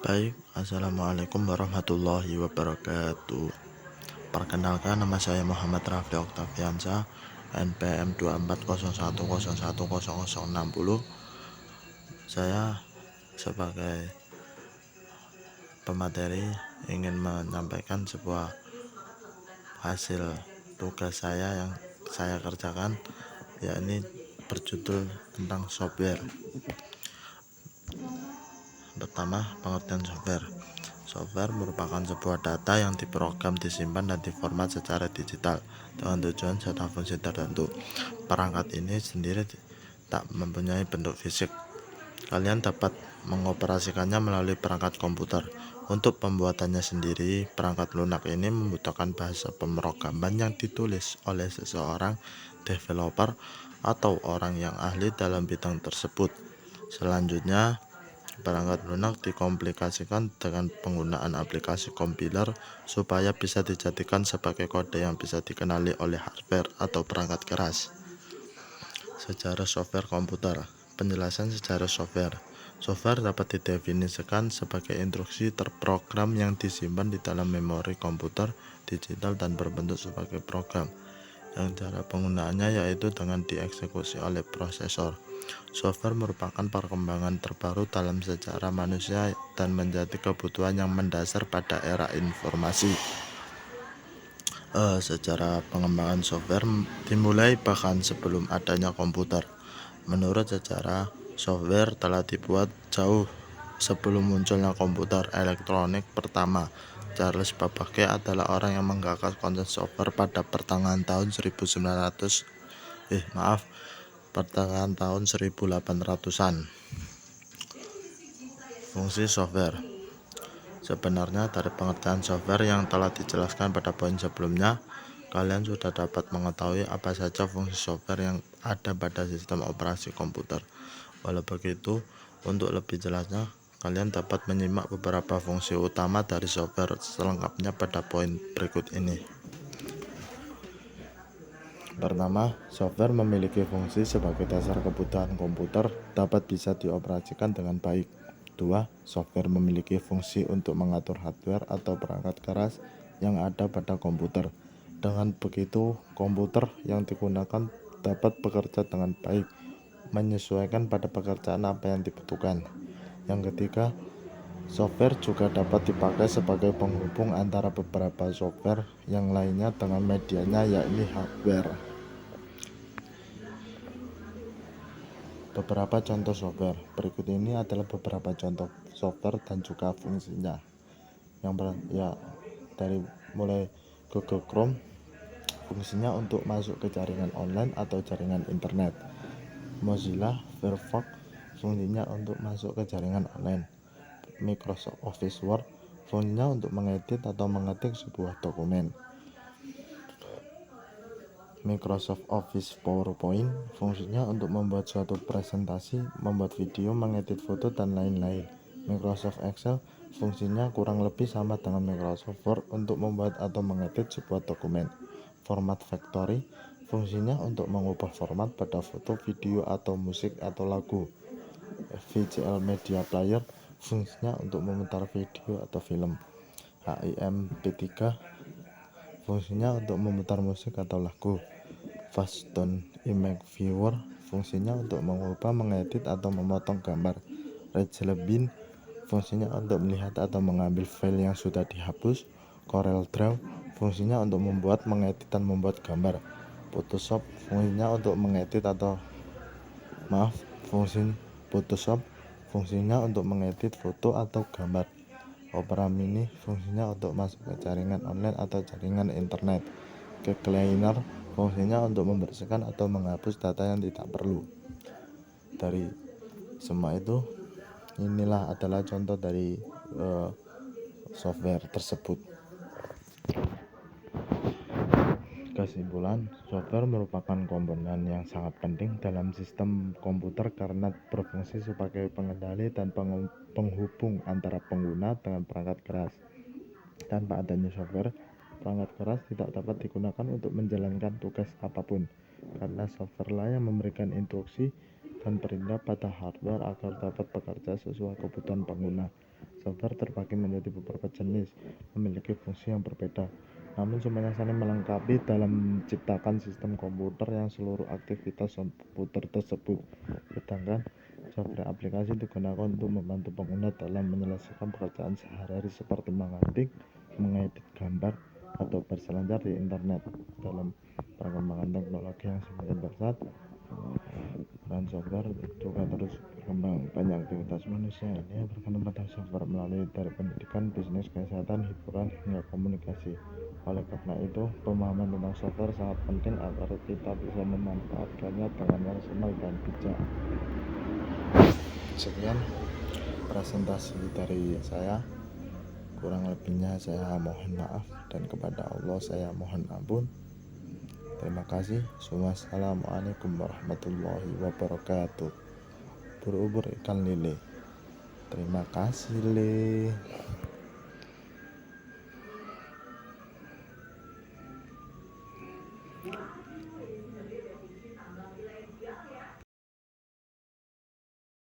Baik, assalamualaikum warahmatullahi wabarakatuh. Perkenalkan, nama saya Muhammad Rafli Oktaviansyah, NPM 2401010060. Saya sebagai pemateri ingin menyampaikan sebuah hasil tugas saya yang saya kerjakan, yakni berjudul tentang software. Pertama, pengertian software. Software merupakan sebuah data yang diprogram, disimpan, dan diformat secara digital dengan tujuan serta fungsi tertentu. Perangkat ini sendiri tak mempunyai bentuk fisik. Kalian dapat mengoperasikannya melalui perangkat komputer. Untuk pembuatannya sendiri, perangkat lunak ini membutuhkan bahasa pemrograman yang ditulis oleh seseorang developer atau orang yang ahli dalam bidang tersebut. Selanjutnya, perangkat lunak dikomplikasikan dengan penggunaan aplikasi kompiler supaya bisa dijadikan sebagai kode yang bisa dikenali oleh hardware atau perangkat keras. Sejarah software komputer. Penjelasan sejarah software. Software dapat didefinisikan sebagai instruksi terprogram yang disimpan di dalam memori komputer digital dan berbentuk sebagai program, yang cara penggunaannya yaitu dengan dieksekusi oleh prosesor. Software merupakan perkembangan terbaru dalam sejarah manusia dan menjadi kebutuhan yang mendasar pada era informasi. Secara pengembangan software dimulai bahkan sebelum adanya komputer. Menurut sejarah, software telah dibuat jauh sebelum munculnya komputer elektronik pertama. Charles Babbage adalah orang yang menggagas konsep software pada pertengahan tahun 1800-an. Fungsi software. Sebenarnya dari pengertian software yang telah dijelaskan pada poin sebelumnya, kalian sudah dapat mengetahui apa saja fungsi software yang ada pada sistem operasi komputer. Walau begitu, untuk lebih jelasnya, kalian dapat menyimak beberapa fungsi utama dari software selengkapnya pada poin berikut ini. Pertama, software memiliki fungsi sebagai dasar kebutuhan komputer dapat bisa dioperasikan dengan baik. 2. Software memiliki fungsi untuk mengatur hardware atau perangkat keras yang ada pada komputer. Dengan begitu, komputer yang digunakan dapat bekerja dengan baik, menyesuaikan pada pekerjaan apa yang dibutuhkan. Yang ketiga, software juga dapat dipakai sebagai penghubung antara beberapa software yang lainnya dengan medianya, yakni hardware. Beberapa contoh software. Berikut ini adalah beberapa contoh software dan juga fungsinya. Dari mulai Google Chrome, fungsinya untuk masuk ke jaringan online atau jaringan internet. Mozilla Firefox, fungsinya untuk masuk ke jaringan online. Microsoft Office Word, fungsinya untuk mengedit atau mengetik sebuah dokumen. Microsoft Office PowerPoint, fungsinya untuk membuat suatu presentasi, membuat video, mengedit foto, dan lain-lain. Microsoft Excel, fungsinya kurang lebih sama dengan Microsoft Word untuk membuat atau mengedit sebuah dokumen. Format Factory, fungsinya untuk mengubah format pada foto, video, atau musik atau lagu. VCL Media Player, fungsinya untuk memutar video atau film. HIMP3, fungsinya untuk memutar musik atau lagu. Fastone Image Viewer, fungsinya untuk mengubah, mengedit, atau memotong gambar. Redshift Bin, fungsinya untuk melihat atau mengambil file yang sudah dihapus. Corel Draw, fungsinya untuk membuat, mengedit, dan membuat gambar. Photoshop, fungsinya untuk mengedit Photoshop, fungsinya untuk mengedit foto atau gambar. Opera Mini, fungsinya untuk masuk ke jaringan online atau jaringan internet. Cleaner, fungsinya untuk membersihkan atau menghapus data yang tidak perlu. Dari semua itu, inilah adalah contoh dari software tersebut. Kesimpulan, software merupakan komponen yang sangat penting dalam sistem komputer karena berfungsi sebagai pengendali dan penghubung antara pengguna dengan perangkat keras. Tanpa adanya software, perangkat keras tidak dapat digunakan untuk menjalankan tugas apapun, karena software lah yang memberikan instruksi dan perintah pada hardware agar dapat bekerja sesuai kebutuhan pengguna. Software terbagi menjadi beberapa jenis, memiliki fungsi yang berbeda, namun semuanya saling melengkapi dalam menciptakan sistem komputer yang seluruh aktivitas komputer tersebut. Sedangkan software aplikasi digunakan untuk membantu pengguna dalam menyelesaikan pekerjaan sehari-hari seperti mengetik, mengedit gambar, atau berselancar di internet. Dalam perkembangan teknologi yang semakin pesat, peran software juga terus berkembang. Banyak aktivitas manusia ini bergantung pada software melalui dari pendidikan, bisnis, kesehatan, hiburan, hingga komunikasi. Oleh karena itu, pemahaman tentang software sangat penting agar kita bisa memanfaatkannya dengan rasional dan bijak. Sekian presentasi dari saya. Kurang lebihnya saya mohon maaf, dan kepada Allah saya mohon ampun. Terima kasih. Wassalamualaikum warahmatullahi wabarakatuh. Ubur-ubur ikan lele. Terima kasih, Le.